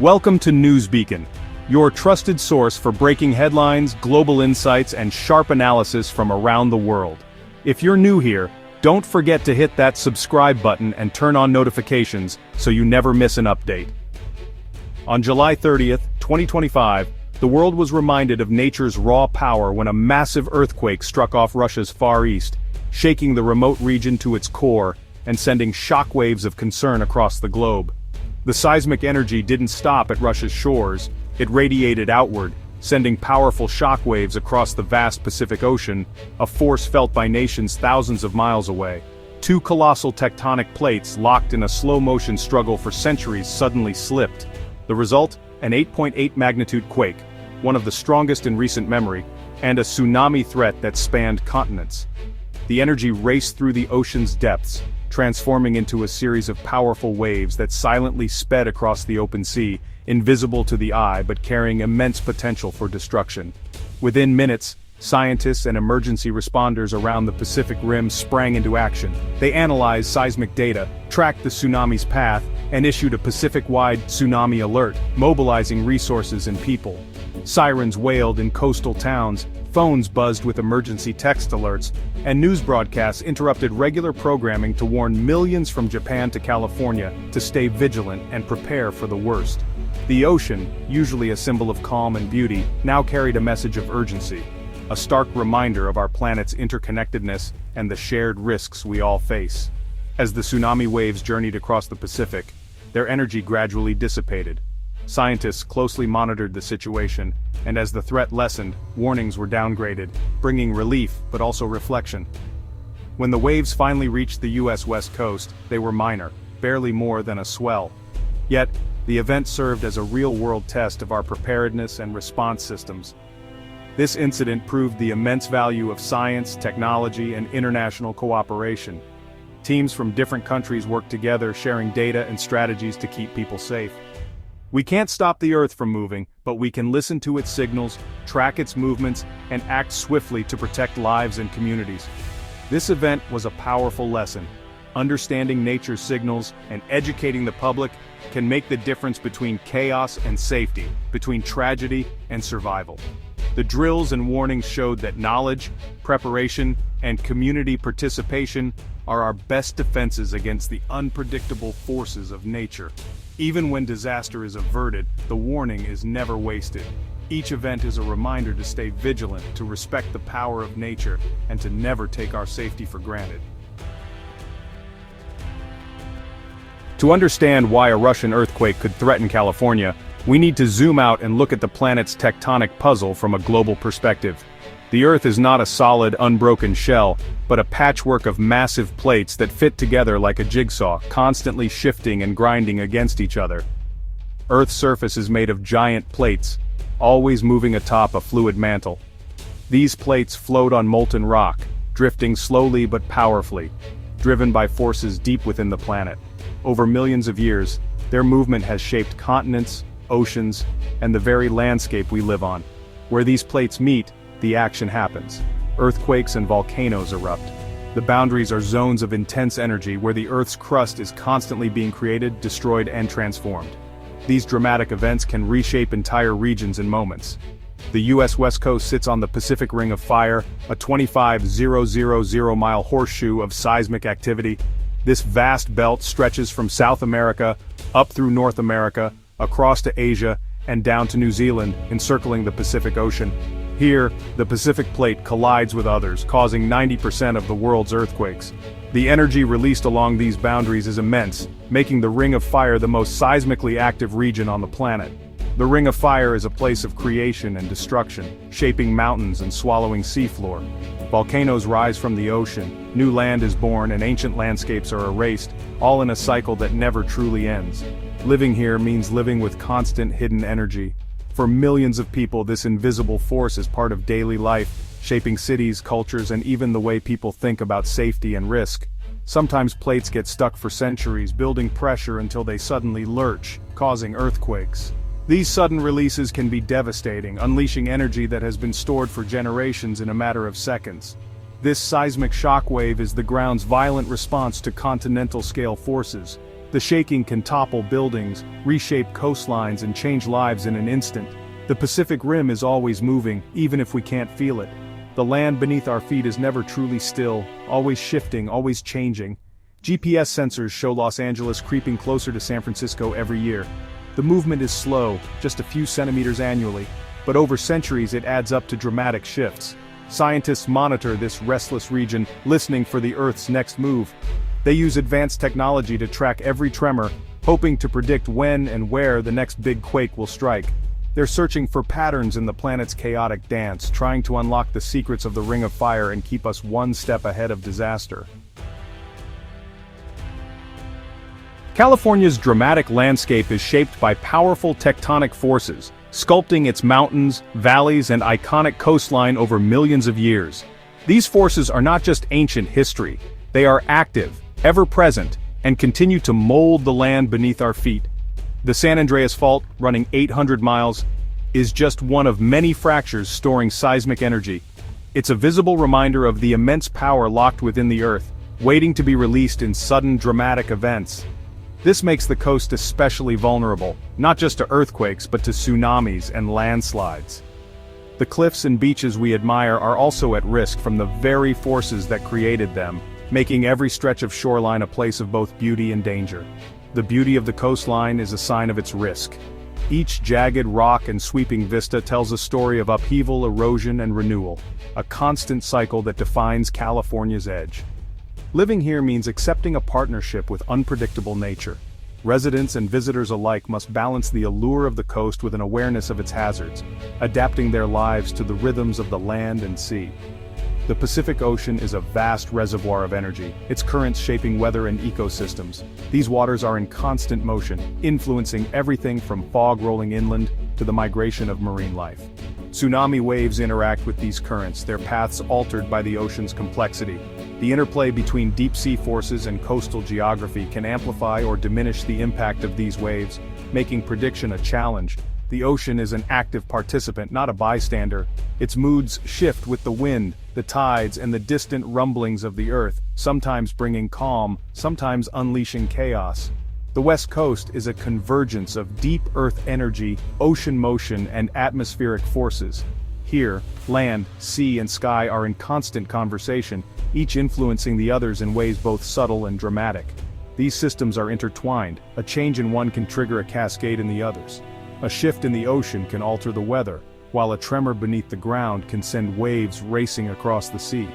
Welcome to NewsBeacon, your trusted source for breaking headlines, global insights, and sharp analysis from around the world. If you're new here, don't forget to hit that subscribe button and turn on notifications so you never miss an update. On July 30th, 2025, the world was reminded of nature's raw power when a massive earthquake struck off Russia's Far East, shaking the remote region to its core and sending shockwaves of concern across the globe. The seismic energy didn't stop at Russia's shores, it radiated outward, sending powerful shockwaves across the vast Pacific Ocean, a force felt by nations thousands of miles away. Two colossal tectonic plates locked in a slow-motion struggle for centuries suddenly slipped. The result? An 8.8 magnitude quake, one of the strongest in recent memory, and a tsunami threat that spanned continents. The energy raced through the ocean's depths, transforming into a series of powerful waves that silently sped across the open sea, invisible to the eye but carrying immense potential for destruction. Within minutes, scientists and emergency responders around the Pacific Rim sprang into action. They analyzed seismic data, tracked the tsunami's path, and issued a Pacific-wide tsunami alert, mobilizing resources and people. Sirens wailed in coastal towns, phones buzzed with emergency text alerts, and news broadcasts interrupted regular programming to warn millions from Japan to California to stay vigilant and prepare for the worst. The ocean, usually a symbol of calm and beauty, now carried a message of urgency, a stark reminder of our planet's interconnectedness and the shared risks we all face. As the tsunami waves journeyed across the Pacific, their energy gradually dissipated. Scientists closely monitored the situation, and as the threat lessened, warnings were downgraded, bringing relief but also reflection. When the waves finally reached the U.S. West Coast, they were minor, barely more than a swell. Yet, the event served as a real-world test of our preparedness and response systems. This incident proved the immense value of science, technology, and international cooperation. Teams from different countries worked together, sharing data and strategies to keep people safe. We can't stop the Earth from moving, but we can listen to its signals, track its movements, and act swiftly to protect lives and communities. This event was a powerful lesson. Understanding nature's signals and educating the public can make the difference between chaos and safety, between tragedy and survival. The drills and warnings showed that knowledge, preparation, and community participation are our best defenses against the unpredictable forces of nature. Even when disaster is averted, the warning is never wasted. Each event is a reminder to stay vigilant, to respect the power of nature, and to never take our safety for granted. To understand why a Russian earthquake could threaten California, we need to zoom out and look at the planet's tectonic puzzle from a global perspective. The Earth is not a solid, unbroken shell, but a patchwork of massive plates that fit together like a jigsaw, constantly shifting and grinding against each other. Earth's surface is made of giant plates, always moving atop a fluid mantle. These plates float on molten rock, drifting slowly but powerfully, driven by forces deep within the planet. Over millions of years, their movement has shaped continents, oceans, and the very landscape we live on. Where these plates meet, the action happens. Earthquakes and volcanoes erupt. The boundaries are zones of intense energy where the Earth's crust is constantly being created, destroyed, and transformed. These dramatic events can reshape entire regions in moments. The U.S. West Coast sits on the Pacific Ring of Fire, a 25,000-mile horseshoe of seismic activity. This vast belt stretches from South America, up through North America, across to Asia, and down to New Zealand, encircling the Pacific Ocean. Here, the Pacific Plate collides with others, causing 90% of the world's earthquakes. The energy released along these boundaries is immense, making the Ring of Fire the most seismically active region on the planet. The Ring of Fire is a place of creation and destruction, shaping mountains and swallowing seafloor. Volcanoes rise from the ocean, new land is born, and ancient landscapes are erased, all in a cycle that never truly ends. Living here means living with constant hidden energy. For millions of people, this invisible force is part of daily life, shaping cities, cultures, and even the way people think about safety and risk. Sometimes plates get stuck for centuries, building pressure until they suddenly lurch, causing earthquakes. These sudden releases can be devastating, unleashing energy that has been stored for generations in a matter of seconds. This seismic shockwave is the ground's violent response to continental-scale forces. The shaking can topple buildings, reshape coastlines, and change lives in an instant. The Pacific Rim is always moving, even if we can't feel it. The land beneath our feet is never truly still, always shifting, always changing. GPS sensors show Los Angeles creeping closer to San Francisco every year. The movement is slow, just a few centimeters annually, but over centuries it adds up to dramatic shifts. Scientists monitor this restless region, listening for the Earth's next move. They use advanced technology to track every tremor, hoping to predict when and where the next big quake will strike. They're searching for patterns in the planet's chaotic dance, trying to unlock the secrets of the Ring of Fire and keep us one step ahead of disaster. California's dramatic landscape is shaped by powerful tectonic forces, sculpting its mountains, valleys, and iconic coastline over millions of years. These forces are not just ancient history, they are active, ever-present, and continue to mold the land beneath our feet. The San Andreas Fault, running 800 miles, is just one of many fractures storing seismic energy. It's a visible reminder of the immense power locked within the Earth, waiting to be released in sudden dramatic events. This makes the coast especially vulnerable, not just to earthquakes but to tsunamis and landslides. The cliffs and beaches we admire are also at risk from the very forces that created them, making every stretch of shoreline a place of both beauty and danger. The beauty of the coastline is a sign of its risk. Each jagged rock and sweeping vista tells a story of upheaval, erosion, and renewal, a constant cycle that defines California's edge. Living here means accepting a partnership with unpredictable nature. Residents and visitors alike must balance the allure of the coast with an awareness of its hazards, adapting their lives to the rhythms of the land and sea. The Pacific Ocean is a vast reservoir of energy, its currents shaping weather and ecosystems. These waters are in constant motion, influencing everything from fog rolling inland to the migration of marine life. Tsunami waves interact with these currents, their paths altered by the ocean's complexity. The interplay between deep-sea forces and coastal geography can amplify or diminish the impact of these waves, making prediction a challenge. The ocean is an active participant, not a bystander. Its moods shift with the wind, the tides, and the distant rumblings of the earth, sometimes bringing calm, sometimes unleashing chaos. The West Coast is a convergence of deep earth energy, ocean motion, and atmospheric forces. Here, land, sea, and sky are in constant conversation, each influencing the others in ways both subtle and dramatic. These systems are intertwined. A change in one can trigger a cascade in the others. A shift in the ocean can alter the weather, while a tremor beneath the ground can send waves racing across the sea.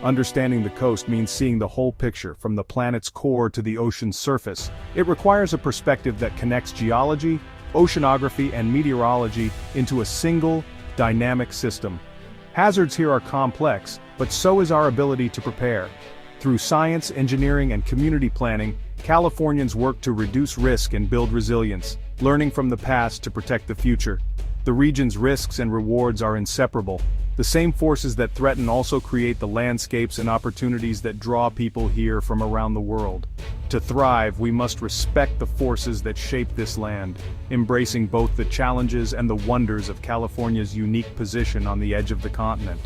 Understanding the coast means seeing the whole picture, from the planet's core to the ocean's surface. It requires a perspective that connects geology, oceanography, and meteorology into a single, dynamic system. Hazards here are complex, but so is our ability to prepare. Through science, engineering, and community planning, Californians work to reduce risk and build resilience, learning from the past to protect the future. The region's risks and rewards are inseparable. The same forces that threaten also create the landscapes and opportunities that draw people here from around the world. To thrive, we must respect the forces that shape this land, embracing both the challenges and the wonders of California's unique position on the edge of the continent.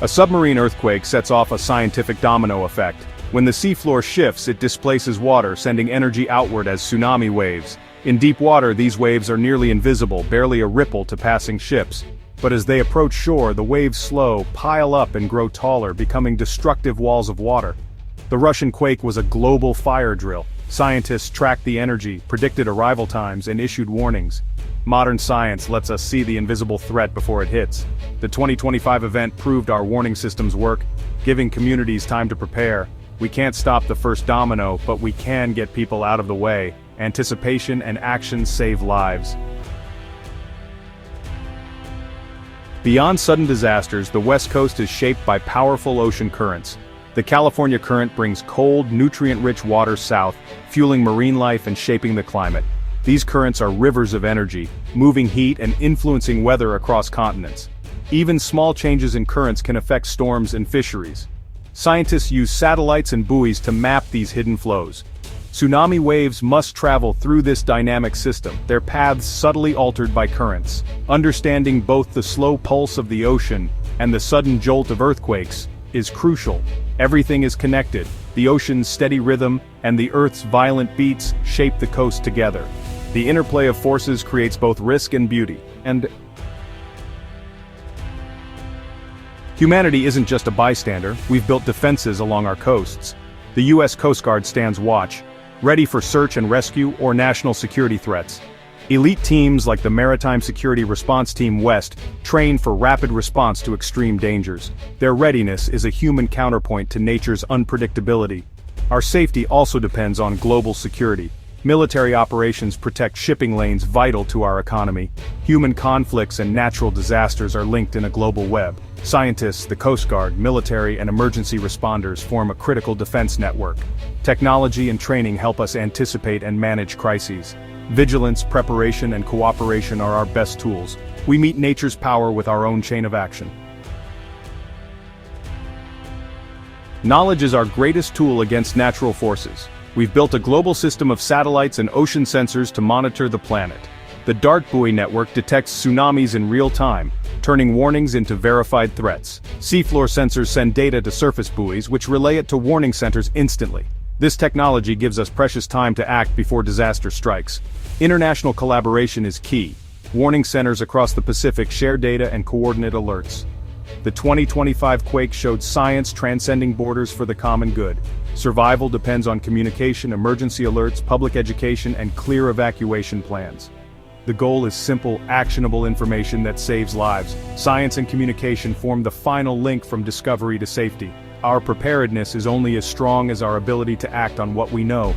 A submarine earthquake sets off a scientific domino effect. When the seafloor shifts, it displaces water, sending energy outward as tsunami waves. In deep water, these waves are nearly invisible, barely a ripple to passing ships. But as they approach shore, the waves slow, pile up, and grow taller, becoming destructive walls of water. The Russian quake was a global fire drill. Scientists tracked the energy, predicted arrival times, and issued warnings. Modern science lets us see the invisible threat before it hits. The 2025 event proved our warning systems work, giving communities time to prepare. We can't stop the first domino, but we can get people out of the way. Anticipation and action save lives. Beyond sudden disasters, the West Coast is shaped by powerful ocean currents. The California current brings cold, nutrient-rich water south, fueling marine life and shaping the climate. These currents are rivers of energy, moving heat and influencing weather across continents. Even small changes in currents can affect storms and fisheries. Scientists use satellites and buoys to map these hidden flows. Tsunami waves must travel through this dynamic system, their paths subtly altered by currents. Understanding both the slow pulse of the ocean and the sudden jolt of earthquakes is crucial. Everything is connected. The ocean's steady rhythm and the Earth's violent beats shape the coast together. The interplay of forces creates both risk and beauty, and humanity isn't just a bystander. We've built defenses along our coasts. The U.S. Coast Guard stands watch, ready for search and rescue or national security threats. Elite teams like the Maritime Security Response Team West train for rapid response to extreme dangers. Their readiness is a human counterpoint to nature's unpredictability. Our safety also depends on global security. Military operations protect shipping lanes vital to our economy. Human conflicts and natural disasters are linked in a global web. Scientists, the Coast Guard, military, and emergency responders form a critical defense network. Technology and training help us anticipate and manage crises. Vigilance, preparation, and cooperation are our best tools. We meet nature's power with our own chain of action. Knowledge is our greatest tool against natural forces. We've built a global system of satellites and ocean sensors to monitor the planet. The DART buoy network detects tsunamis in real time, turning warnings into verified threats. Seafloor sensors send data to surface buoys, which relay it to warning centers instantly. This technology gives us precious time to act before disaster strikes. International collaboration is key. Warning centers across the Pacific share data and coordinate alerts. The 2025 quake showed science transcending borders for the common good. Survival depends on communication, emergency alerts, public education, and clear evacuation plans. The goal is simple, actionable information that saves lives. Science and communication form the final link from discovery to safety. Our preparedness is only as strong as our ability to act on what we know.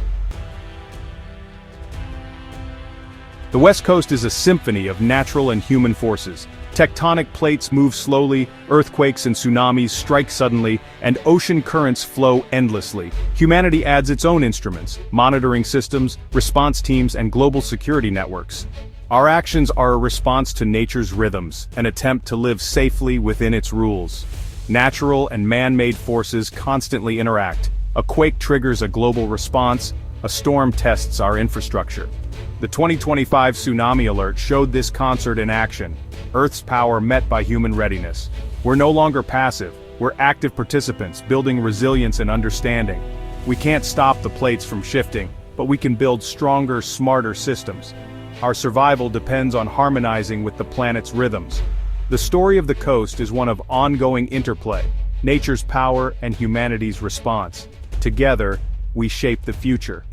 The West Coast is a symphony of natural and human forces. Tectonic plates move slowly, earthquakes and tsunamis strike suddenly, and ocean currents flow endlessly. Humanity adds its own instruments, monitoring systems, response teams, and global security networks. Our actions are a response to nature's rhythms, an attempt to live safely within its rules. Natural and man-made forces constantly interact. A quake triggers a global response, a storm tests our infrastructure. The 2025 tsunami alert showed this concert in action. Earth's power met by human readiness. We're no longer passive, we're active participants, building resilience and understanding. We can't stop the plates from shifting, but we can build stronger, smarter systems. Our survival depends on harmonizing with the planet's rhythms. The story of the coast is one of ongoing interplay, nature's power and humanity's response. Together, we shape the future.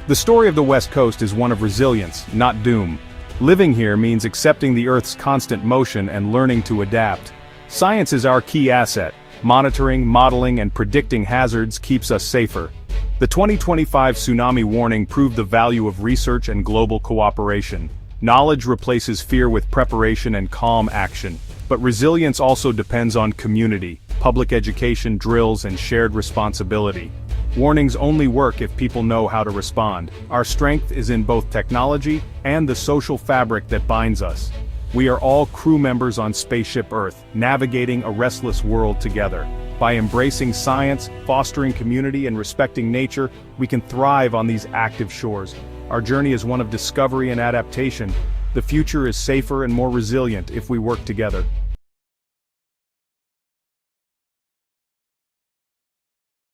The story of the West Coast is one of resilience, not doom. Living here means accepting the Earth's constant motion and learning to adapt. Science is our key asset. Monitoring, modeling, and predicting hazards keeps us safer. The 2025 tsunami warning proved the value of research and global cooperation. Knowledge replaces fear with preparation and calm action. But resilience also depends on community, public education, drills, and shared responsibility. Warnings only work if people know how to respond. Our strength is in both technology and the social fabric that binds us. We are all crew members on Spaceship Earth, navigating a restless world together. By embracing science, fostering community, and respecting nature, we can thrive on these active shores. Our journey is one of discovery and adaptation. The future is safer and more resilient if we work together.